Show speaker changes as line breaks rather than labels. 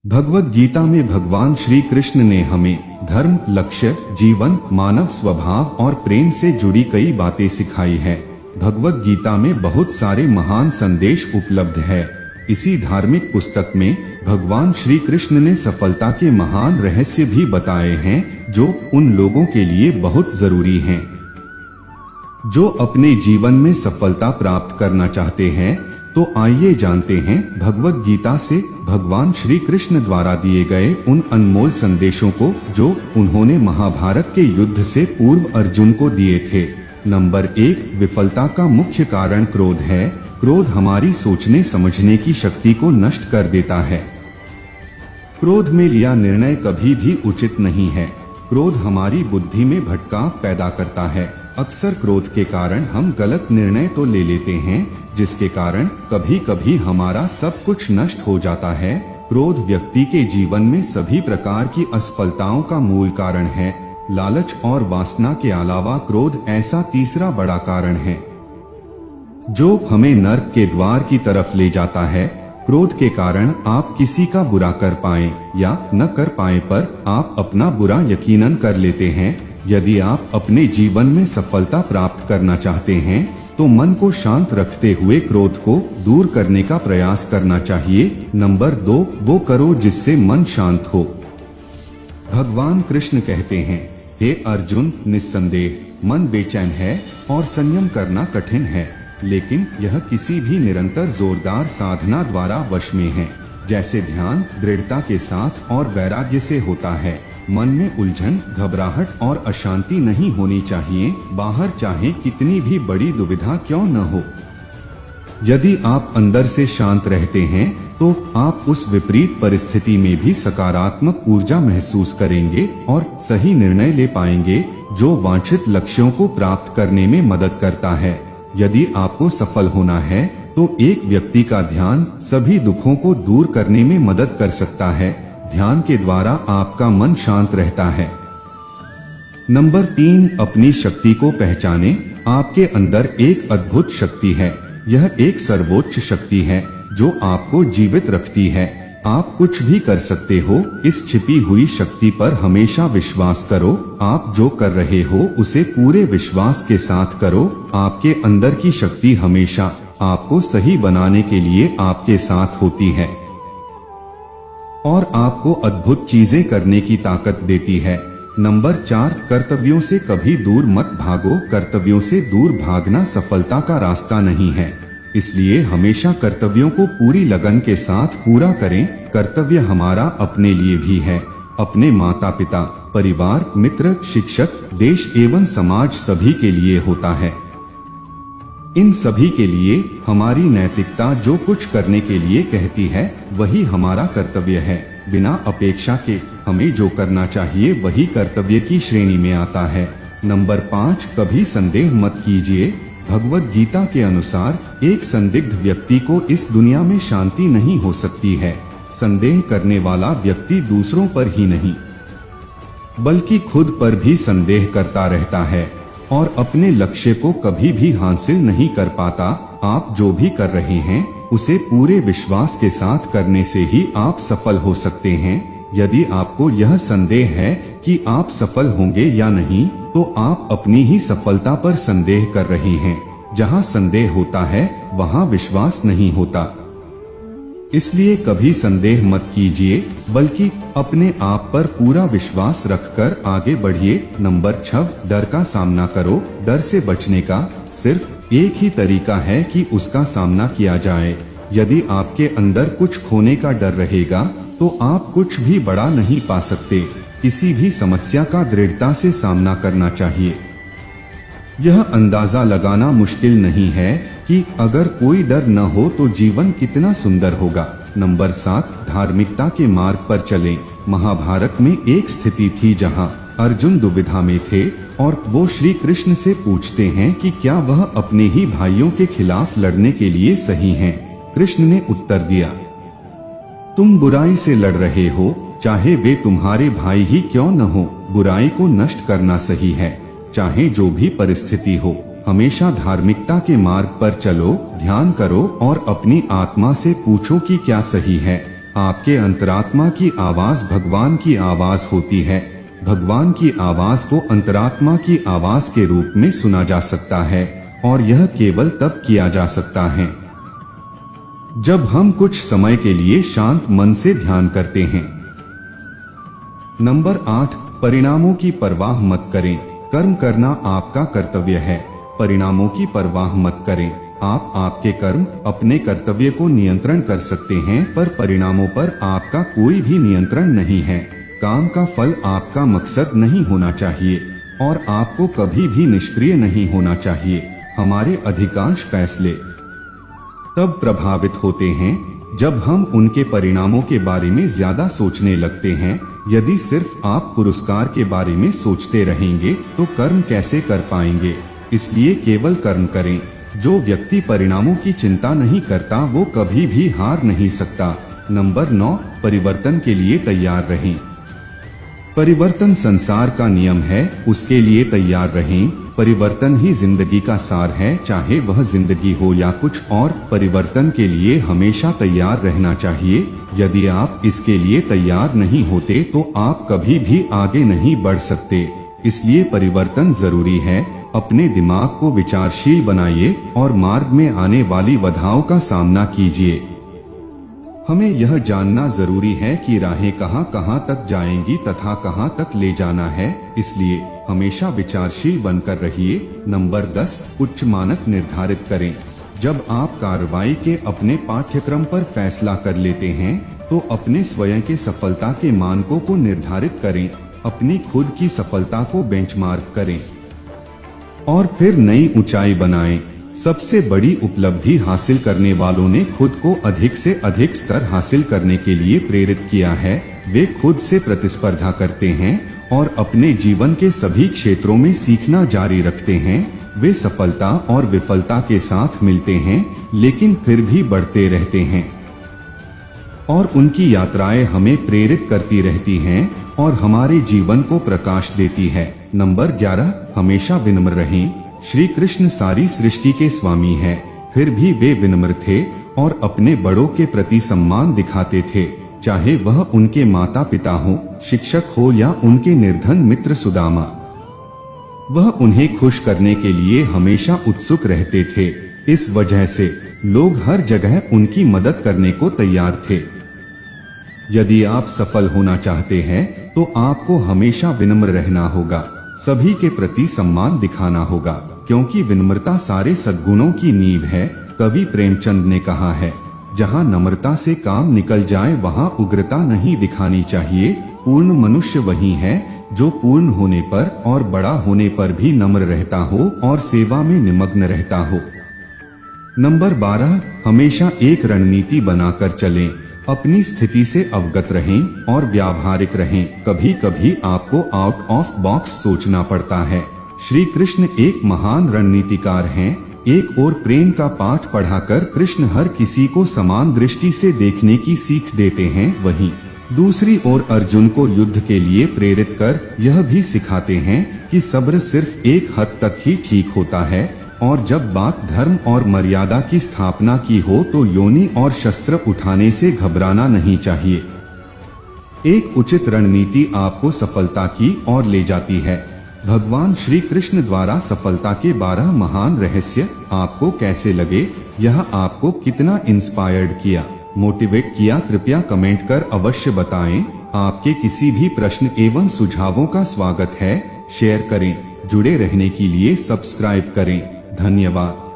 भगवत गीता में भगवान श्री कृष्ण ने हमें धर्म, लक्ष्य, जीवन, मानव स्वभाव और प्रेम से जुड़ी कई बातें सिखाई है। भगवत गीता में बहुत सारे महान संदेश उपलब्ध है। इसी धार्मिक पुस्तक में भगवान श्री कृष्ण ने सफलता के महान रहस्य भी बताए हैं, जो उन लोगों के लिए बहुत जरूरी हैं जो अपने जीवन में सफलता प्राप्त करना चाहते हैं। तो आइए जानते हैं भगवत गीता से भगवान श्री कृष्ण द्वारा दिए गए उन अनमोल संदेशों को जो उन्होंने महाभारत के युद्ध से पूर्व अर्जुन को दिए थे। नंबर 1, विफलता का मुख्य कारण क्रोध है। क्रोध हमारी सोचने समझने की शक्ति को नष्ट कर देता है। क्रोध में लिया निर्णय कभी भी उचित नहीं है। क्रोध हमारी बुद्धि में भटकाव पैदा करता है। अक्सर क्रोध के कारण हम गलत निर्णय तो ले लेते हैं, जिसके कारण कभी कभी हमारा सब कुछ नष्ट हो जाता है। क्रोध व्यक्ति के जीवन में सभी प्रकार की असफलताओं का मूल कारण है। लालच और वासना के अलावा क्रोध ऐसा तीसरा बड़ा कारण है जो हमें नर्क के द्वार की तरफ ले जाता है। क्रोध के कारण आप किसी का बुरा कर पाए या न कर पाए पर आप अपना बुरा यकीनन कर लेते हैं। यदि आप अपने जीवन में सफलता प्राप्त करना चाहते हैं तो मन को शांत रखते हुए क्रोध को दूर करने का प्रयास करना चाहिए। नंबर 2, वो करो जिससे मन शांत हो। भगवान कृष्ण कहते हैं, हे अर्जुन, निस्संदेह मन बेचैन है और संयम करना कठिन है, लेकिन यह किसी भी निरंतर जोरदार साधना द्वारा वश में है, जैसे ध्यान दृढ़ता के साथ और वैराग्य से होता है। मन में उलझन, घबराहट और अशांति नहीं होनी चाहिए, बाहर चाहे कितनी भी बड़ी दुविधा क्यों न हो। यदि आप अंदर से शांत रहते हैं तो आप उस विपरीत परिस्थिति में भी सकारात्मक ऊर्जा महसूस करेंगे और सही निर्णय ले पाएंगे, जो वांछित लक्ष्यों को प्राप्त करने में मदद करता है। यदि आपको सफल होना है तो एक व्यक्ति का ध्यान सभी दुखों को दूर करने में मदद कर सकता है। ध्यान के द्वारा आपका मन शांत रहता है। नंबर 3, अपनी शक्ति को पहचाने। आपके अंदर एक अद्भुत शक्ति है। यह एक सर्वोच्च शक्ति है जो आपको जीवित रखती है। आप कुछ भी कर सकते हो। इस छिपी हुई शक्ति पर हमेशा विश्वास करो। आप जो कर रहे हो उसे पूरे विश्वास के साथ करो। आपके अंदर की शक्ति हमेशा आपको सही बनाने के लिए आपके साथ होती है और आपको अद्भुत चीजें करने की ताकत देती है। नंबर 4, कर्तव्यों से कभी दूर मत भागो। कर्तव्यों से दूर भागना सफलता का रास्ता नहीं है, इसलिए हमेशा कर्तव्यों को पूरी लगन के साथ पूरा करें। कर्तव्य हमारा अपने लिए भी है, अपने माता पिता, परिवार, मित्र, शिक्षक, देश एवं समाज सभी के लिए होता है। इन सभी के लिए हमारी नैतिकता जो कुछ करने के लिए कहती है वही हमारा कर्तव्य है। बिना अपेक्षा के हमें जो करना चाहिए वही कर्तव्य की श्रेणी में आता है। नंबर 5, कभी संदेह मत कीजिए। भगवत गीता के अनुसार एक संदिग्ध व्यक्ति को इस दुनिया में शांति नहीं हो सकती है। संदेह करने वाला व्यक्ति दूसरों पर ही नहीं बल्कि खुद पर भी संदेह करता रहता है और अपने लक्ष्य को कभी भी हासिल नहीं कर पाता। आप जो भी कर रहे हैं उसे पूरे विश्वास के साथ करने से ही आप सफल हो सकते हैं। यदि आपको यह संदेह है कि आप सफल होंगे या नहीं, तो आप अपनी ही सफलता पर संदेह कर रहे हैं। जहां संदेह होता है वहां विश्वास नहीं होता। इसलिए कभी संदेह मत कीजिए, बल्कि अपने आप पर पूरा विश्वास रखकर आगे बढ़िए। नंबर 6, डर का सामना करो। डर से बचने का सिर्फ एक ही तरीका है कि उसका सामना किया जाए। यदि आपके अंदर कुछ खोने का डर रहेगा तो आप कुछ भी बड़ा नहीं पा सकते। किसी भी समस्या का दृढ़ता से सामना करना चाहिए। यह अंदाजा लगाना मुश्किल नहीं है कि अगर कोई डर न हो तो जीवन कितना सुंदर होगा। नंबर 7, धार्मिकता के मार्ग पर चलें। महाभारत में एक स्थिति थी जहां अर्जुन दुविधा में थे और वो श्री कृष्ण से पूछते हैं कि क्या वह अपने ही भाइयों के खिलाफ लड़ने के लिए सही हैं। कृष्ण ने उत्तर दिया, तुम बुराई से लड़ रहे हो, चाहे वे तुम्हारे भाई ही क्यों न हो। बुराई को नष्ट करना सही है, चाहे जो भी परिस्थिति हो। हमेशा धार्मिकता के मार्ग पर चलो, ध्यान करो और अपनी आत्मा से पूछो कि क्या सही है। आपके अंतरात्मा की आवाज भगवान की आवाज होती है। भगवान की आवाज को अंतरात्मा की आवाज के रूप में सुना जा सकता है और यह केवल तब किया जा सकता है जब हम कुछ समय के लिए शांत मन से ध्यान करते हैं। नंबर 8, परिणामों की परवाह मत करें। कर्म करना आपका कर्तव्य है, परिणामों की परवाह मत करें। आप आपके कर्म, अपने कर्तव्य को नियंत्रण कर सकते हैं, पर परिणामों पर आपका कोई भी नियंत्रण नहीं है। काम का फल आपका मकसद नहीं होना चाहिए और आपको कभी भी निष्क्रिय नहीं होना चाहिए। हमारे अधिकांश फैसले तब प्रभावित होते हैं जब हम उनके परिणामों के बारे में ज्यादा सोचने लगते हैं। यदि सिर्फ आप पुरस्कार के बारे में सोचते रहेंगे तो कर्म कैसे कर पाएंगे। इसलिए केवल कर्म करें। जो व्यक्ति परिणामों की चिंता नहीं करता वो कभी भी हार नहीं सकता। नंबर 9, परिवर्तन के लिए तैयार रहें। परिवर्तन संसार का नियम है, उसके लिए तैयार रहें। परिवर्तन ही जिंदगी का सार है, चाहे वह जिंदगी हो या कुछ और। परिवर्तन के लिए हमेशा तैयार रहना चाहिए। यदि आप इसके लिए तैयार नहीं होते तो आप कभी भी आगे नहीं बढ़ सकते। इसलिए परिवर्तन जरूरी है। अपने दिमाग को विचारशील बनाइए और मार्ग में आने वाली बाधाओं का सामना कीजिए। हमें यह जानना जरूरी है कि राहें कहां तक जाएंगी तथा कहां तक ले जाना है। इसलिए हमेशा विचारशील बनकर रहिए। नंबर 10, उच्च मानक निर्धारित करें। जब आप कार्रवाई के अपने पाठ्यक्रम पर फैसला कर लेते हैं तो अपने स्वयं के सफलता के मानकों को निर्धारित करें। अपनी खुद की सफलता को बेंचमार्क करें और फिर नई ऊंचाई बनाएं। सबसे बड़ी उपलब्धि हासिल करने वालों ने खुद को अधिक से अधिक स्तर हासिल करने के लिए प्रेरित किया है। वे खुद से प्रतिस्पर्धा करते हैं और अपने जीवन के सभी क्षेत्रों में सीखना जारी रखते हैं। वे सफलता और विफलता के साथ मिलते हैं लेकिन फिर भी बढ़ते रहते हैं और उनकी यात्राएं हमें प्रेरित करती रहती हैं और हमारे जीवन को प्रकाश देती है। नंबर 11, हमेशा विनम्र रहें। श्री कृष्ण सारी सृष्टि के स्वामी हैं, फिर भी वे विनम्र थे और अपने बड़ों के प्रति सम्मान दिखाते थे, चाहे वह उनके माता पिता हो, शिक्षक हो या उनके निर्धन मित्र सुदामा। वह उन्हें खुश करने के लिए हमेशा उत्सुक रहते थे। इस वजह से लोग हर जगह उनकी मदद करने को तैयार थे। यदि आप सफल होना चाहते हैं तो आपको हमेशा विनम्र रहना होगा। सभी के प्रति सम्मान दिखाना होगा, क्योंकि विनम्रता सारे सद्गुणों की नींव है। कवि प्रेमचंद ने कहा है, जहाँ नम्रता से काम निकल जाए वहाँ उग्रता नहीं दिखानी चाहिए। पूर्ण मनुष्य वही है जो पूर्ण होने पर और बड़ा होने पर भी नम्र रहता हो और सेवा में निमग्न रहता हो। नंबर 12, हमेशा एक रणनीति बनाकर चलें। अपनी स्थिति से अवगत रहें और व्यावहारिक रहें। कभी कभी आपको आउट ऑफ बॉक्स सोचना पड़ता है। श्री कृष्ण एक महान रणनीतिकार हैं। एक और प्रेम का पाठ पढ़ाकर कृष्ण हर किसी को समान दृष्टि से देखने की सीख देते हैं, वहीं दूसरी ओर अर्जुन को युद्ध के लिए प्रेरित कर यह भी सिखाते हैं कि सब्र सिर्फ एक हद तक ही ठीक होता है और जब बात धर्म और मर्यादा की स्थापना की हो तो योनि और शस्त्र उठाने से घबराना नहीं चाहिए। एक उचित रणनीति आपको सफलता की ओर ले जाती है। भगवान श्री कृष्ण द्वारा सफलता के 12 महान रहस्य आपको कैसे लगे? यह आपको कितना इंस्पायर्ड किया, मोटिवेट किया? कृपया कमेंट कर अवश्य बताएं। आपके किसी भी प्रश्न एवं सुझावों का स्वागत है। शेयर करें। जुड़े रहने के लिए सब्सक्राइब करें। धन्यवाद।